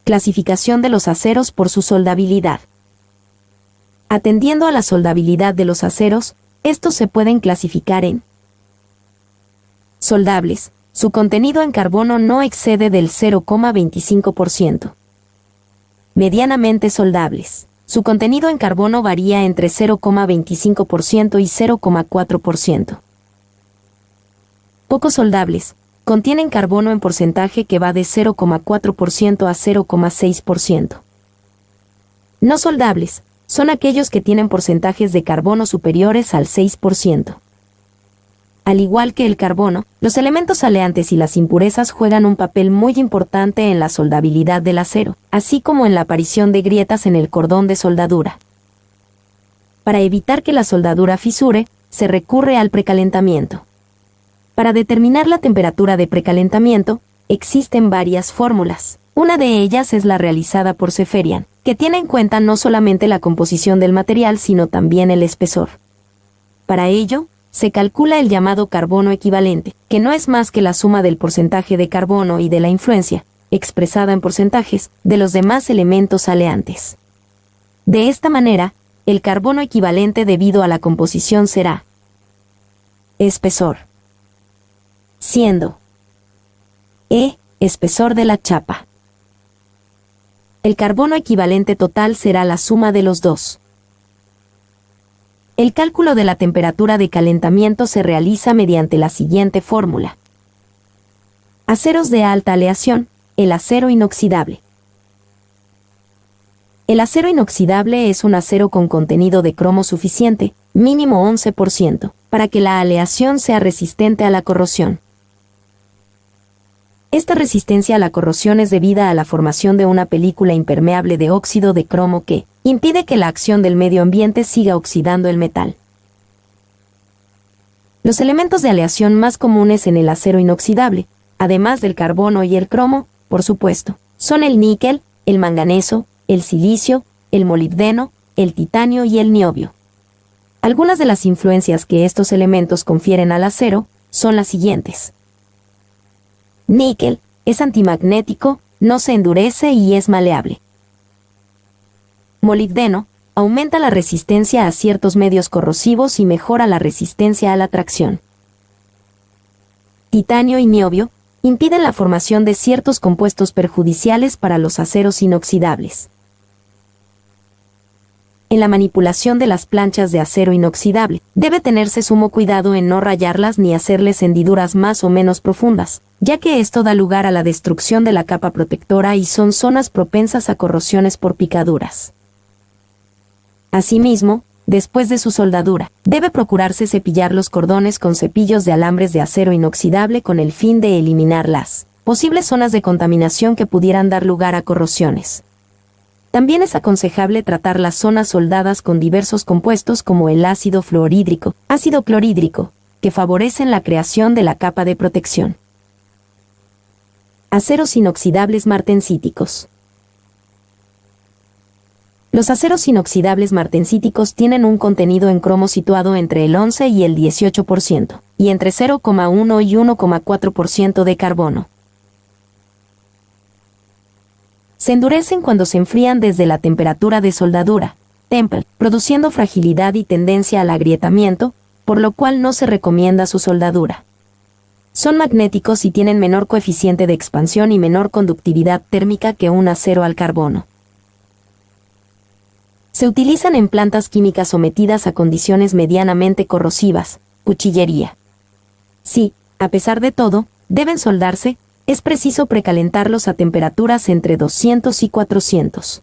Clasificación de los aceros por su soldabilidad. Atendiendo a la soldabilidad de los aceros, estos se pueden clasificar en soldables. Su contenido en carbono no excede del 0,25%. Medianamente soldables. Su contenido en carbono varía entre 0,25% y 0,4%. Poco soldables. Contienen carbono en porcentaje que va de 0,4% a 0,6%. No soldables. Son aquellos que tienen porcentajes de carbono superiores al 6%. Al igual que el carbono, los elementos aleantes y las impurezas juegan un papel muy importante en la soldabilidad del acero, así como en la aparición de grietas en el cordón de soldadura. Para evitar que la soldadura fisure, se recurre al precalentamiento. Para determinar la temperatura de precalentamiento, existen varias fórmulas. Una de ellas es la realizada por Seferian, que tiene en cuenta no solamente la composición del material, sino también el espesor. Para ello, se calcula el llamado carbono equivalente, que no es más que la suma del porcentaje de carbono y de la influencia, expresada en porcentajes, de los demás elementos aleantes. De esta manera, el carbono equivalente debido a la composición será espesor, siendo E, espesor de la chapa. El carbono equivalente total será la suma de los dos. El cálculo de la temperatura de calentamiento se realiza mediante la siguiente fórmula. Aceros de alta aleación, el acero inoxidable. El acero inoxidable es un acero con contenido de cromo suficiente, mínimo 11%, para que la aleación sea resistente a la corrosión. Esta resistencia a la corrosión es debida a la formación de una película impermeable de óxido de cromo que impide que la acción del medio ambiente siga oxidando el metal. Los elementos de aleación más comunes en el acero inoxidable, además del carbono y el cromo, por supuesto, son el níquel, el manganeso, el silicio, el molibdeno, el titanio y el niobio. Algunas de las influencias que estos elementos confieren al acero son las siguientes. Níquel es antimagnético, no se endurece y es maleable. Molibdeno aumenta la resistencia a ciertos medios corrosivos y mejora la resistencia a la tracción. Titanio y niobio impiden la formación de ciertos compuestos perjudiciales para los aceros inoxidables. En la manipulación de las planchas de acero inoxidable, debe tenerse sumo cuidado en no rayarlas ni hacerles hendiduras más o menos profundas, ya que esto da lugar a la destrucción de la capa protectora y son zonas propensas a corrosiones por picaduras. Asimismo, después de su soldadura, debe procurarse cepillar los cordones con cepillos de alambres de acero inoxidable con el fin de eliminar las posibles zonas de contaminación que pudieran dar lugar a corrosiones. También es aconsejable tratar las zonas soldadas con diversos compuestos como el ácido fluorhídrico, ácido clorhídrico, que favorecen la creación de la capa de protección. Aceros inoxidables martensíticos. Los aceros inoxidables martensíticos tienen un contenido en cromo situado entre el 11 y el 18%, y entre 0,1 y 1,4% de carbono. Se endurecen cuando se enfrían desde la temperatura de soldadura, temple, produciendo fragilidad y tendencia al agrietamiento, por lo cual no se recomienda su soldadura. Son magnéticos y tienen menor coeficiente de expansión y menor conductividad térmica que un acero al carbono. Se utilizan en plantas químicas sometidas a condiciones medianamente corrosivas, cuchillería. Si, a pesar de todo, deben soldarse, es preciso precalentarlos a temperaturas entre 200 y 400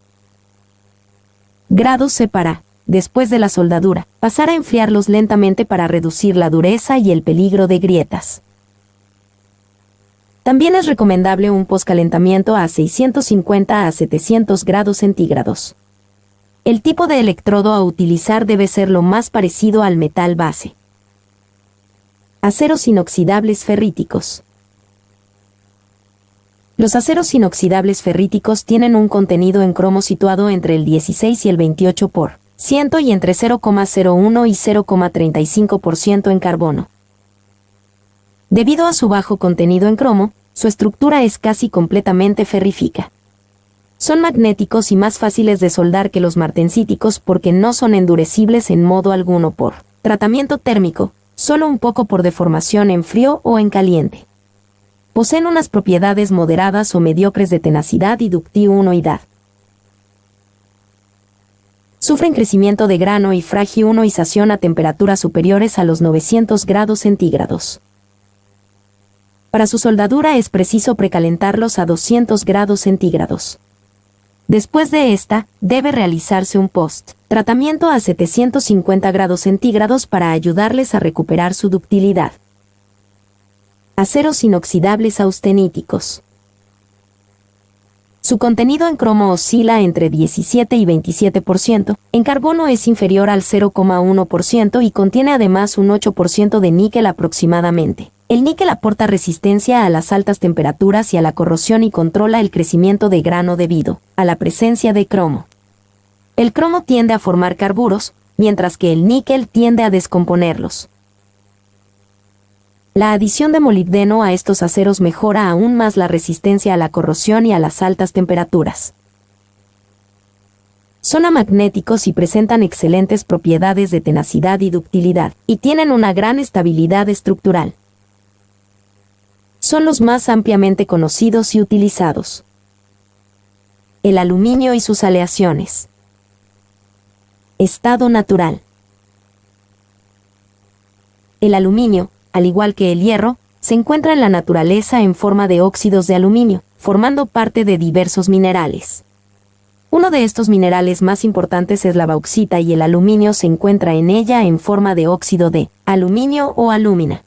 grados C para, después de la soldadura, pasar a enfriarlos lentamente para reducir la dureza y el peligro de grietas. También es recomendable un poscalentamiento a 650 a 700 grados centígrados. El tipo de electrodo a utilizar debe ser lo más parecido al metal base. Aceros inoxidables ferríticos. Los aceros inoxidables ferríticos tienen un contenido en cromo situado entre el 16 y el 28% y entre 0,01 y 0,35% en carbono. Debido a su bajo contenido en cromo, su estructura es casi completamente ferrífica. Son magnéticos y más fáciles de soldar que los martensíticos porque no son endurecibles en modo alguno por tratamiento térmico, solo un poco por deformación en frío o en caliente. Poseen unas propiedades moderadas o mediocres de tenacidad y ductiosidad. Sufren crecimiento de grano y fragilización a temperaturas superiores a los 900 grados centígrados. Para su soldadura es preciso precalentarlos a 200 grados centígrados. Después de esta, debe realizarse un post-tratamiento a 750 grados centígrados para ayudarles a recuperar su ductilidad. Aceros inoxidables austeníticos. Su contenido en cromo oscila entre 17 y 27%, en carbono es inferior al 0,1% y contiene además un 8% de níquel aproximadamente. El níquel aporta resistencia a las altas temperaturas y a la corrosión y controla el crecimiento de grano debido a la presencia de cromo. El cromo tiende a formar carburos, mientras que el níquel tiende a descomponerlos. La adición de molibdeno a estos aceros mejora aún más la resistencia a la corrosión y a las altas temperaturas. Son amagnéticos y presentan excelentes propiedades de tenacidad y ductilidad, y tienen una gran estabilidad estructural. Son los más ampliamente conocidos y utilizados. El aluminio y sus aleaciones. Estado natural. El aluminio, al igual que el hierro, se encuentra en la naturaleza en forma de óxidos de aluminio, formando parte de diversos minerales. Uno de estos minerales más importantes es la bauxita y el aluminio se encuentra en ella en forma de óxido de aluminio o alúmina.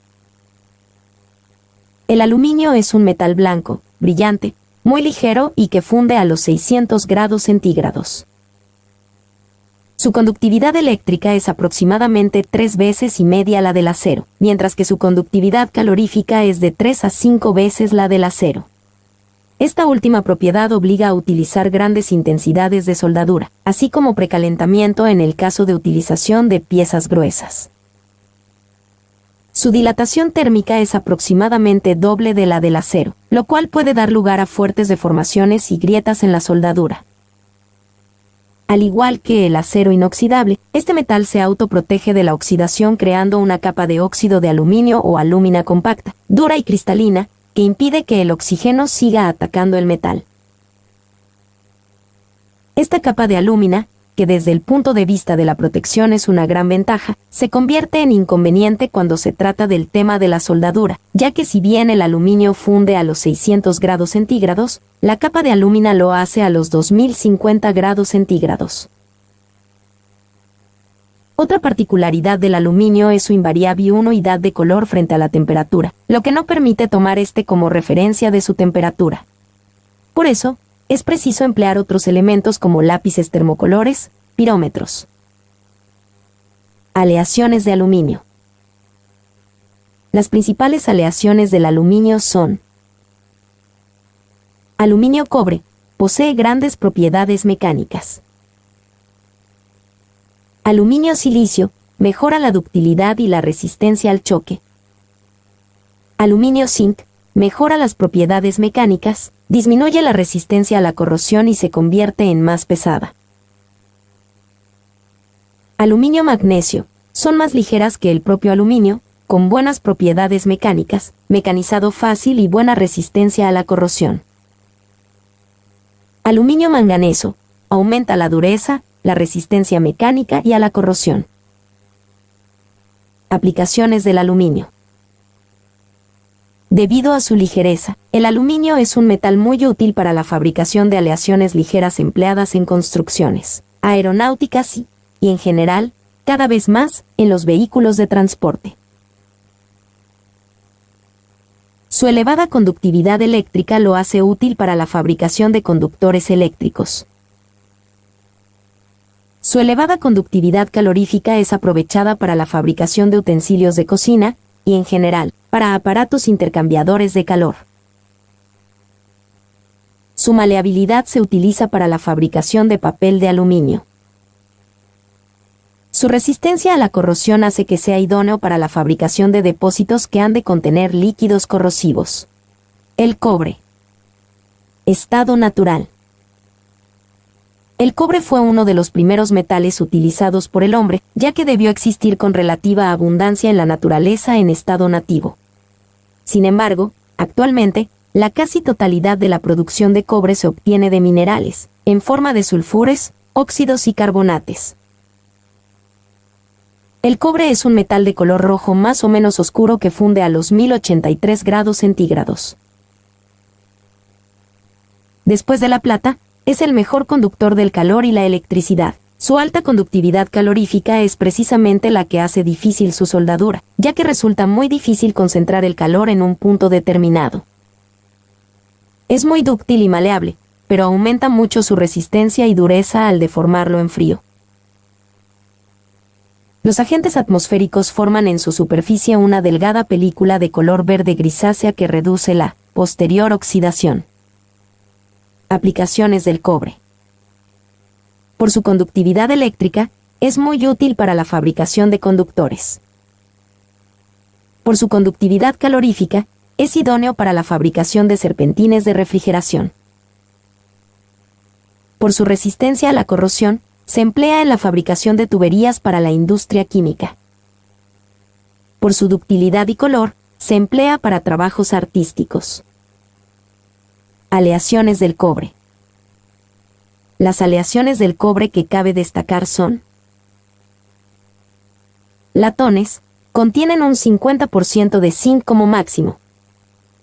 El aluminio es un metal blanco, brillante, muy ligero y que funde a los 600 grados centígrados. Su conductividad eléctrica es aproximadamente 3 veces y media la del acero, mientras que su conductividad calorífica es de 3 a 5 veces la del acero. Esta última propiedad obliga a utilizar grandes intensidades de soldadura, así como precalentamiento en el caso de utilización de piezas gruesas. Su dilatación térmica es aproximadamente doble de la del acero, lo cual puede dar lugar a fuertes deformaciones y grietas en la soldadura. Al igual que el acero inoxidable, este metal se autoprotege de la oxidación creando una capa de óxido de aluminio o alúmina compacta, dura y cristalina, que impide que el oxígeno siga atacando el metal. Esta capa de alúmina, que desde el punto de vista de la protección es una gran ventaja, se convierte en inconveniente cuando se trata del tema de la soldadura, ya que si bien el aluminio funde a los 600 grados centígrados, la capa de alúmina lo hace a los 2050 grados centígrados. Otra particularidad del aluminio es su invariable unidad de color frente a la temperatura, lo que no permite tomar este como referencia de su temperatura. Por eso, es preciso emplear otros elementos como lápices termocolores, pirómetros. Aleaciones de aluminio. Las principales aleaciones del aluminio son: aluminio-cobre, posee grandes propiedades mecánicas. Aluminio-silicio, mejora la ductilidad y la resistencia al choque. Aluminio-zinc, mejora las propiedades mecánicas, disminuye la resistencia a la corrosión y se convierte en más pesada. Aluminio-magnesio, son más ligeras que el propio aluminio, con buenas propiedades mecánicas, mecanizado fácil y buena resistencia a la corrosión. Aluminio-manganeso, aumenta la dureza, la resistencia mecánica y a la corrosión. Aplicaciones del aluminio. Debido a su ligereza, el aluminio es un metal muy útil para la fabricación de aleaciones ligeras empleadas en construcciones, aeronáuticas y, en general, cada vez más, en los vehículos de transporte. Su elevada conductividad eléctrica lo hace útil para la fabricación de conductores eléctricos. Su elevada conductividad calorífica es aprovechada para la fabricación de utensilios de cocina, y en general, para aparatos intercambiadores de calor. Su maleabilidad se utiliza para la fabricación de papel de aluminio. Su resistencia a la corrosión hace que sea idóneo para la fabricación de depósitos que han de contener líquidos corrosivos. El cobre. Estado natural. El cobre fue uno de los primeros metales utilizados por el hombre, ya que debió existir con relativa abundancia en la naturaleza en estado nativo. Sin embargo, actualmente, la casi totalidad de la producción de cobre se obtiene de minerales, en forma de sulfures, óxidos y carbonates. El cobre es un metal de color rojo más o menos oscuro que funde a los 1083 grados centígrados. Después de la plata, es el mejor conductor del calor y la electricidad. Su alta conductividad calorífica es precisamente la que hace difícil su soldadura, ya que resulta muy difícil concentrar el calor en un punto determinado. Es muy dúctil y maleable, pero aumenta mucho su resistencia y dureza al deformarlo en frío. Los agentes atmosféricos forman en su superficie una delgada película de color verde grisácea que reduce la posterior oxidación. Aplicaciones del cobre. Por su conductividad eléctrica, es muy útil para la fabricación de conductores. Por su conductividad calorífica, es idóneo para la fabricación de serpentines de refrigeración. Por su resistencia a la corrosión, se emplea en la fabricación de tuberías para la industria química. Por su ductilidad y color, se emplea para trabajos artísticos. Aleaciones del cobre. Las aleaciones del cobre que cabe destacar son: latones, contienen un 50% de zinc como máximo.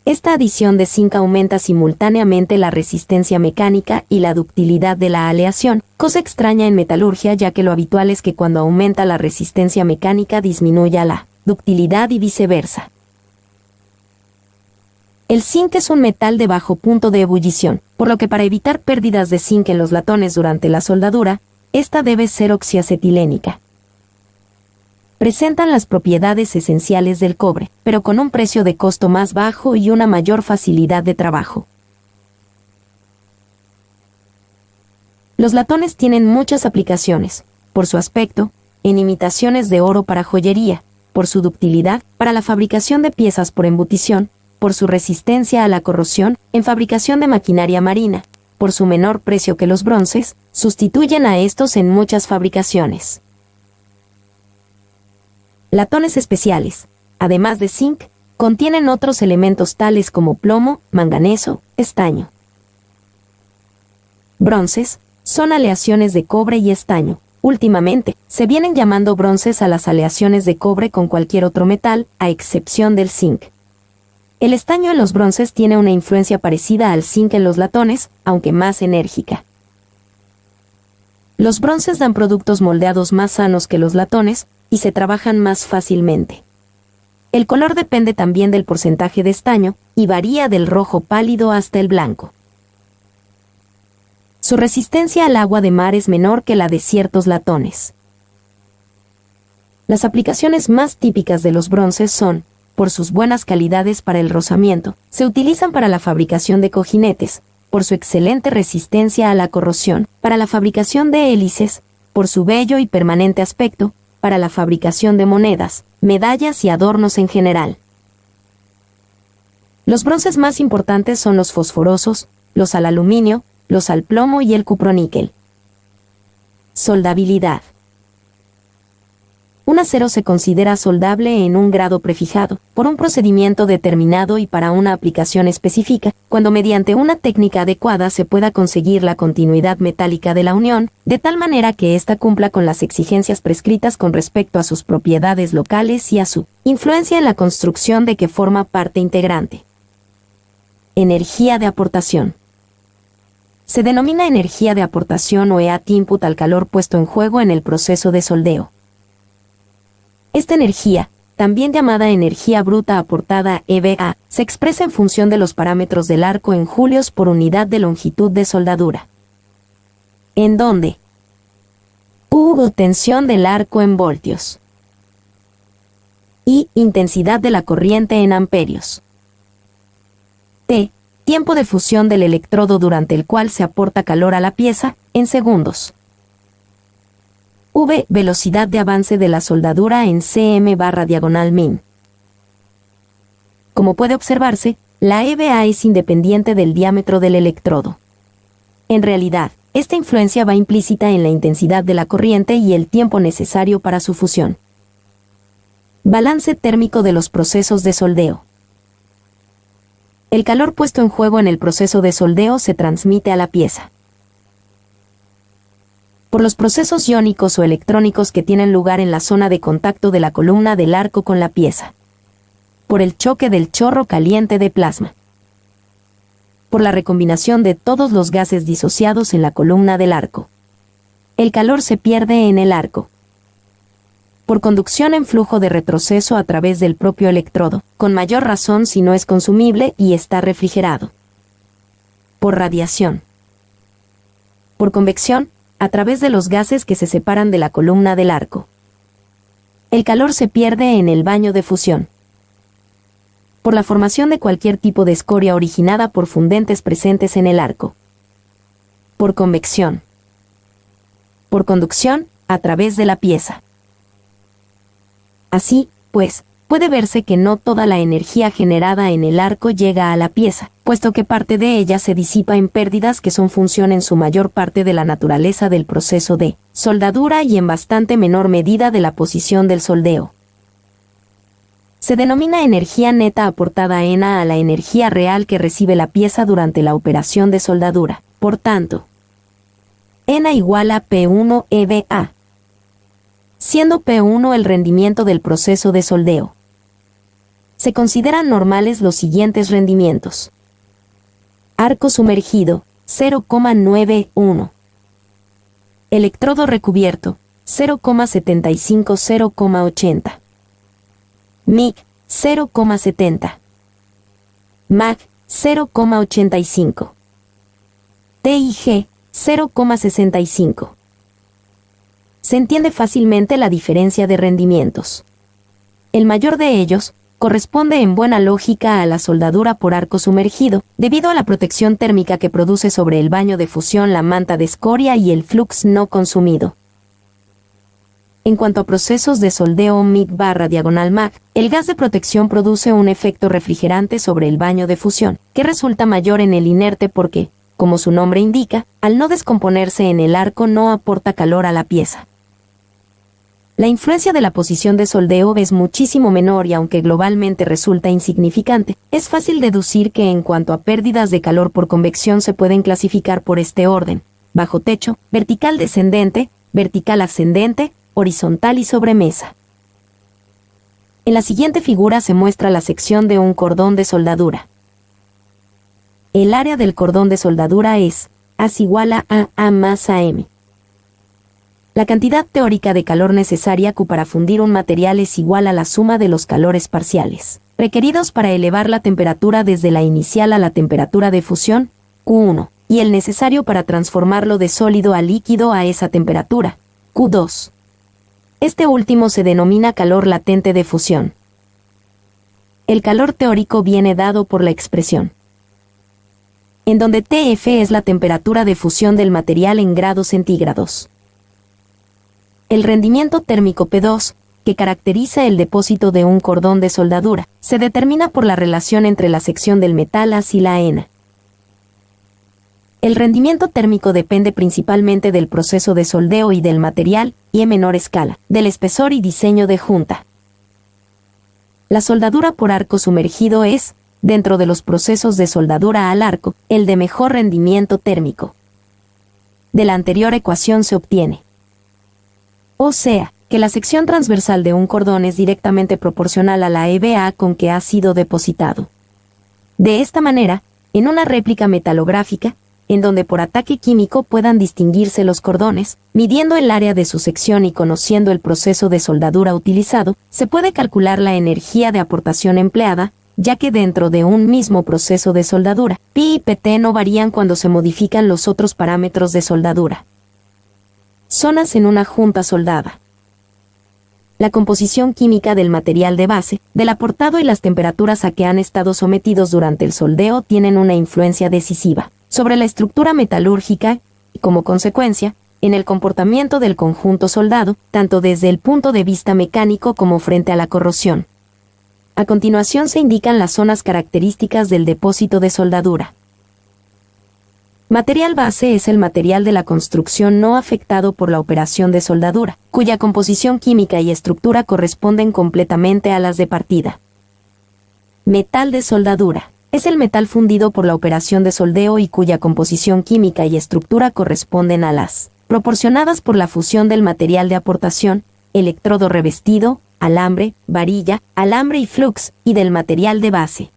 Esta adición de zinc aumenta simultáneamente la resistencia mecánica y la ductilidad de la aleación, cosa extraña en metalurgia ya que lo habitual es que cuando aumenta la resistencia mecánica disminuya la ductilidad y viceversa. El zinc es un metal de bajo punto de ebullición, por lo que para evitar pérdidas de zinc en los latones durante la soldadura, esta debe ser oxiacetilénica. Presentan las propiedades esenciales del cobre, pero con un precio de costo más bajo y una mayor facilidad de trabajo. Los latones tienen muchas aplicaciones, por su aspecto, en imitaciones de oro para joyería, por su ductilidad, para la fabricación de piezas por embutición, por su resistencia a la corrosión, en fabricación de maquinaria marina, por su menor precio que los bronces, sustituyen a estos en muchas fabricaciones. Latones especiales, además de zinc, contienen otros elementos tales como plomo, manganeso, estaño. Bronces, son aleaciones de cobre y estaño. Últimamente, se vienen llamando bronces a las aleaciones de cobre con cualquier otro metal, a excepción del zinc. El estaño en los bronces tiene una influencia parecida al zinc en los latones, aunque más enérgica. Los bronces dan productos moldeados más sanos que los latones, y se trabajan más fácilmente. El color depende también del porcentaje de estaño, y varía del rojo pálido hasta el blanco. Su resistencia al agua de mar es menor que la de ciertos latones. Las aplicaciones más típicas de los bronces son: por sus buenas calidades para el rozamiento, se utilizan para la fabricación de cojinetes, por su excelente resistencia a la corrosión, para la fabricación de hélices, por su bello y permanente aspecto, para la fabricación de monedas, medallas y adornos en general. Los bronces más importantes son los fosforosos, los al aluminio, los al plomo y el cuproníquel. Soldabilidad. Un acero se considera soldable en un grado prefijado, por un procedimiento determinado y para una aplicación específica, cuando mediante una técnica adecuada se pueda conseguir la continuidad metálica de la unión, de tal manera que ésta cumpla con las exigencias prescritas con respecto a sus propiedades locales y a su influencia en la construcción de que forma parte integrante. Energía de aportación. Se denomina energía de aportación o heat input al calor puesto en juego en el proceso de soldeo. Esta energía, también llamada energía bruta aportada EBA, se expresa en función de los parámetros del arco en julios por unidad de longitud de soldadura. En donde U, tensión del arco en voltios. I, intensidad de la corriente en amperios. T, tiempo de fusión del electrodo durante el cual se aporta calor a la pieza, en segundos. V, velocidad de avance de la soldadura en cm/min. Como puede observarse, la EBA es independiente del diámetro del electrodo. En realidad, Esta influencia va implícita en la intensidad de la corriente y el tiempo necesario para su fusión. Balance térmico de los procesos de soldeo. El calor puesto en juego en el proceso de soldeo se transmite a la pieza por los procesos iónicos o electrónicos que tienen lugar en la zona de contacto de la columna del arco con la pieza, por el choque del chorro caliente de plasma, por la recombinación de todos los gases disociados en la columna del arco. El calor se pierde en el arco, por conducción en flujo de retroceso a través del propio electrodo, con mayor razón si no es consumible y está refrigerado, por radiación, por convección, a través de los gases que se separan de la columna del arco. El calor se pierde en el baño de fusión, por la formación de cualquier tipo de escoria originada por fundentes presentes en el arco, por convección, por conducción, a través de la pieza. Así, pues, puede verse que no toda la energía generada en el arco llega a la pieza, puesto que parte de ella se disipa en pérdidas que son función en su mayor parte de la naturaleza del proceso de soldadura y en bastante menor medida de la posición del soldeo. Se denomina energía neta aportada ENA a la energía real que recibe la pieza durante la operación de soldadura. Por tanto, ENA igual a P1 EVA, siendo P1 el rendimiento del proceso de soldeo. Se consideran normales los siguientes rendimientos. Arco sumergido, 0,91. Electrodo recubierto, 0,75-0,80. MIG, 0,70. MAG, 0,85. TIG, 0,65. Se entiende fácilmente la diferencia de rendimientos. El mayor de ellos corresponde en buena lógica a la soldadura por arco sumergido, debido a la protección térmica que produce sobre el baño de fusión la manta de escoria y el flux no consumido. En cuanto a procesos de soldeo MIG/MAG, el gas de protección produce un efecto refrigerante sobre el baño de fusión, que resulta mayor en el inerte porque, como su nombre indica, al no descomponerse en el arco no aporta calor a la pieza. La influencia de la posición de soldeo es muchísimo menor y aunque globalmente resulta insignificante, es fácil deducir que en cuanto a pérdidas de calor por convección se pueden clasificar por este orden: bajo techo, vertical descendente, vertical ascendente, horizontal y sobremesa. En la siguiente figura se muestra la sección de un cordón de soldadura. El área del cordón de soldadura es A igual a A más AM. La cantidad teórica de calor necesaria Q para fundir un material es igual a la suma de los calores parciales requeridos para elevar la temperatura desde la inicial a la temperatura de fusión, Q1, y el necesario para transformarlo de sólido a líquido a esa temperatura, Q2. Este último se denomina calor latente de fusión. El calor teórico viene dado por la expresión, en donde TF es la temperatura de fusión del material en grados centígrados. El rendimiento térmico P2, que caracteriza el depósito de un cordón de soldadura, se determina por la relación entre la sección del metal y la ENA. El rendimiento térmico depende principalmente del proceso de soldeo y del material, y en menor escala, del espesor y diseño de junta. La soldadura por arco sumergido es, dentro de los procesos de soldadura al arco, el de mejor rendimiento térmico. De la anterior ecuación se obtiene, o sea, que la sección transversal de un cordón es directamente proporcional a la EVA con que ha sido depositado. De esta manera, en una réplica metalográfica, en donde por ataque químico puedan distinguirse los cordones, midiendo el área de su sección y conociendo el proceso de soldadura utilizado, se puede calcular la energía de aportación empleada, ya que dentro de un mismo proceso de soldadura, Pi y Pt no varían cuando se modifican los otros parámetros de soldadura. Zonas en una junta soldada. La composición química del material de base, del aportado y las temperaturas a que han estado sometidos durante el soldeo tienen una influencia decisiva sobre la estructura metalúrgica y, como consecuencia, en el comportamiento del conjunto soldado, tanto desde el punto de vista mecánico como frente a la corrosión. A continuación se indican las zonas características del depósito de soldadura. Material base es el material de la construcción no afectado por la operación de soldadura, cuya composición química y estructura corresponden completamente a las de partida. Metal de soldadura. Es el metal fundido por la operación de soldeo y cuya composición química y estructura corresponden a las proporcionadas por la fusión del material de aportación, electrodo revestido, alambre, varilla, alambre y flux, y del material de base.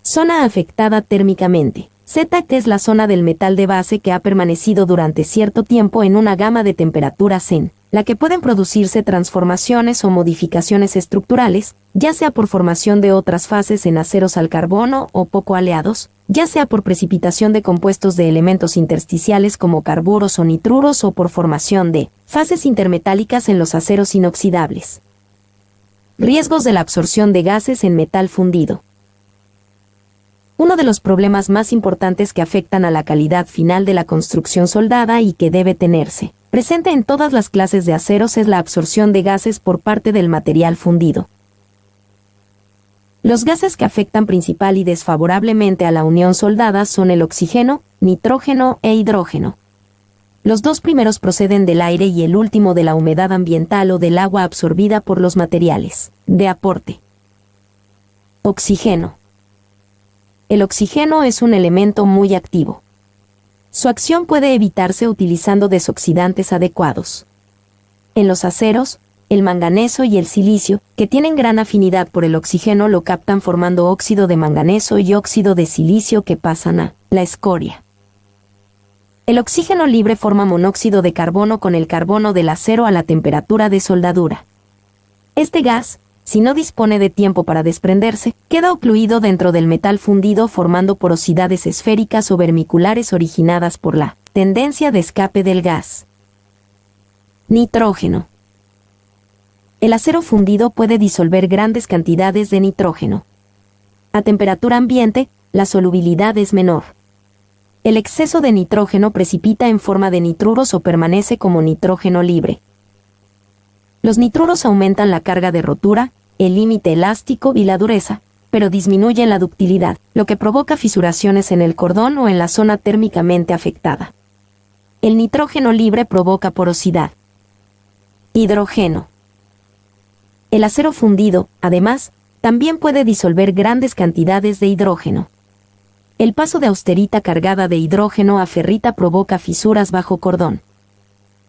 Zona afectada térmicamente. Z es la zona del metal de base que ha permanecido durante cierto tiempo en una gama de temperaturas en la que pueden producirse transformaciones o modificaciones estructurales, ya sea por formación de otras fases en aceros al carbono o poco aleados, ya sea por precipitación de compuestos de elementos intersticiales como carburos o nitruros o por formación de fases intermetálicas en los aceros inoxidables. Riesgos de la absorción de gases en metal fundido. Uno de los problemas más importantes que afectan a la calidad final de la construcción soldada y que debe tenerse presente en todas las clases de aceros es la absorción de gases por parte del material fundido. Los gases que afectan principal y desfavorablemente a la unión soldada son el oxígeno, nitrógeno e hidrógeno. Los dos primeros proceden del aire y el último de la humedad ambiental o del agua absorbida por los materiales de aporte. Oxígeno. El oxígeno es un elemento muy activo. Su acción puede evitarse utilizando desoxidantes adecuados. En los aceros, el manganeso y el silicio, que tienen gran afinidad por el oxígeno, lo captan formando óxido de manganeso y óxido de silicio que pasan a la escoria. El oxígeno libre forma monóxido de carbono con el carbono del acero a la temperatura de soldadura. Este gas, si no dispone de tiempo para desprenderse, queda ocluido dentro del metal fundido formando porosidades esféricas o vermiculares originadas por la tendencia de escape del gas. Nitrógeno. El acero fundido puede disolver grandes cantidades de nitrógeno. A temperatura ambiente, la solubilidad es menor. El exceso de nitrógeno precipita en forma de nitruros o permanece como nitrógeno libre. Los nitruros aumentan la carga de rotura, el límite elástico y la dureza, pero disminuyen la ductilidad, lo que provoca fisuraciones en el cordón o en la zona térmicamente afectada. El nitrógeno libre provoca porosidad. Hidrógeno. El acero fundido, además, también puede disolver grandes cantidades de hidrógeno. El paso de austerita cargada de hidrógeno a ferrita provoca fisuras bajo cordón.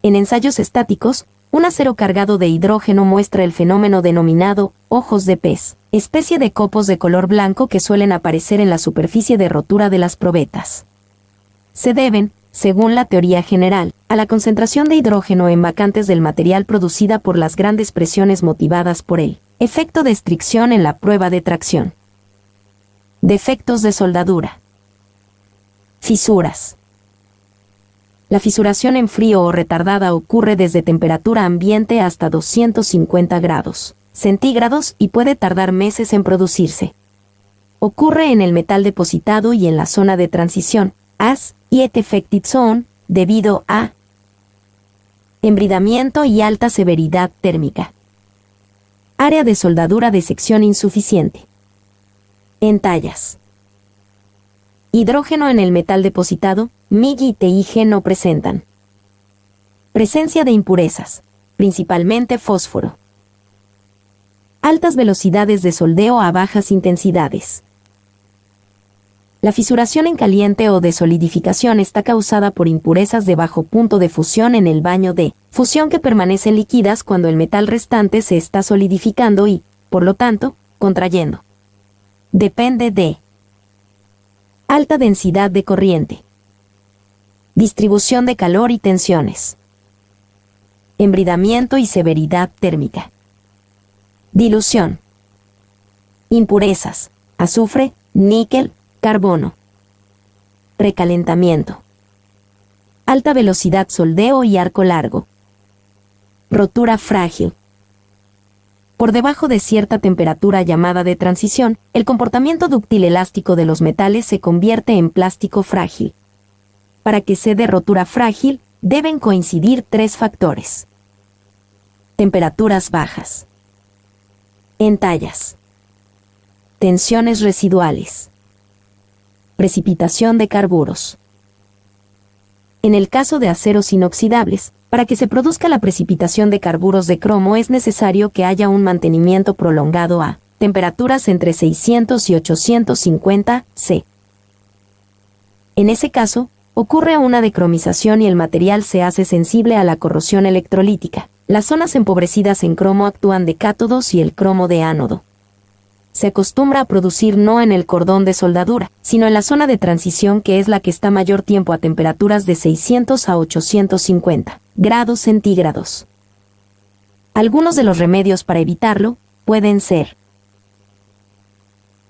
En ensayos estáticos, un acero cargado de hidrógeno muestra el fenómeno denominado ojos de pez, especie de copos de color blanco que suelen aparecer en la superficie de rotura de las probetas. Se deben, según la teoría general, a la concentración de hidrógeno en vacantes del material producida por las grandes presiones motivadas por el efecto de estricción en la prueba de tracción. Defectos de soldadura. Fisuras. La fisuración en frío o retardada ocurre desde temperatura ambiente hasta 250 grados centígrados y puede tardar meses en producirse. Ocurre en el metal depositado y en la zona de transición, as yet affected zone, debido a embridamiento y alta severidad térmica. Área de soldadura de sección insuficiente. Entallas. Hidrógeno en el metal depositado, MIG y TIG no presentan. Presencia de impurezas, principalmente fósforo. Altas velocidades de soldeo a bajas intensidades. La fisuración en caliente o de solidificación está causada por impurezas de bajo punto de fusión en el baño de fusión que permanecen líquidas cuando el metal restante se está solidificando y, por lo tanto, contrayendo. Depende de alta densidad de corriente. Distribución de calor y tensiones. Embridamiento y severidad térmica. Dilución. Impurezas, azufre, níquel, carbono. Recalentamiento. Alta velocidad soldeo y arco largo. Rotura frágil. Por debajo de cierta temperatura llamada de transición, el comportamiento dúctil elástico de los metales se convierte en plástico frágil. Para que se dé rotura frágil, deben coincidir tres factores. Temperaturas bajas. Entallas. Tensiones residuales. Precipitación de carburos. En el caso de aceros inoxidables, para que se produzca la precipitación de carburos de cromo es necesario que haya un mantenimiento prolongado a temperaturas entre 600 y 850 C. En ese caso, ocurre una decromización y el material se hace sensible a la corrosión electrolítica. Las zonas empobrecidas en cromo actúan de cátodos y el cromo de ánodo. Se acostumbra a producir no en el cordón de soldadura, sino en la zona de transición, que es la que está mayor tiempo a temperaturas de 600 a 850 grados centígrados. Algunos de los remedios para evitarlo pueden ser: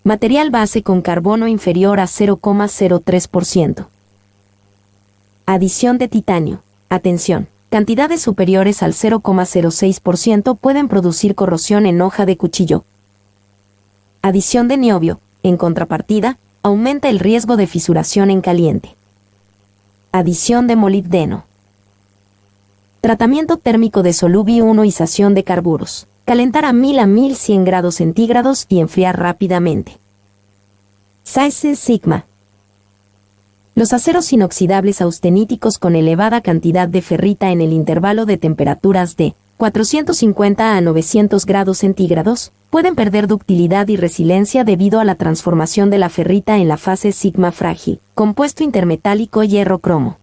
material base con carbono inferior a 0,03%. Adición de titanio. Atención. Cantidades superiores al 0,06% pueden producir corrosión en hoja de cuchillo. Adición de niobio, en contrapartida, aumenta el riesgo de fisuración en caliente. Adición de molibdeno. Tratamiento térmico de solubionización de carburos. Calentar a 1000 a 1100 grados centígrados y enfriar rápidamente. Size Sigma. Los aceros inoxidables austeníticos con elevada cantidad de ferrita en el intervalo de temperaturas de 450 a 900 grados centígrados pueden perder ductilidad y resiliencia debido a la transformación de la ferrita en la fase sigma frágil, compuesto intermetálico hierro-cromo.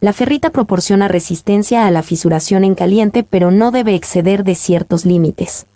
La ferrita proporciona resistencia a la fisuración en caliente, pero no debe exceder de ciertos límites.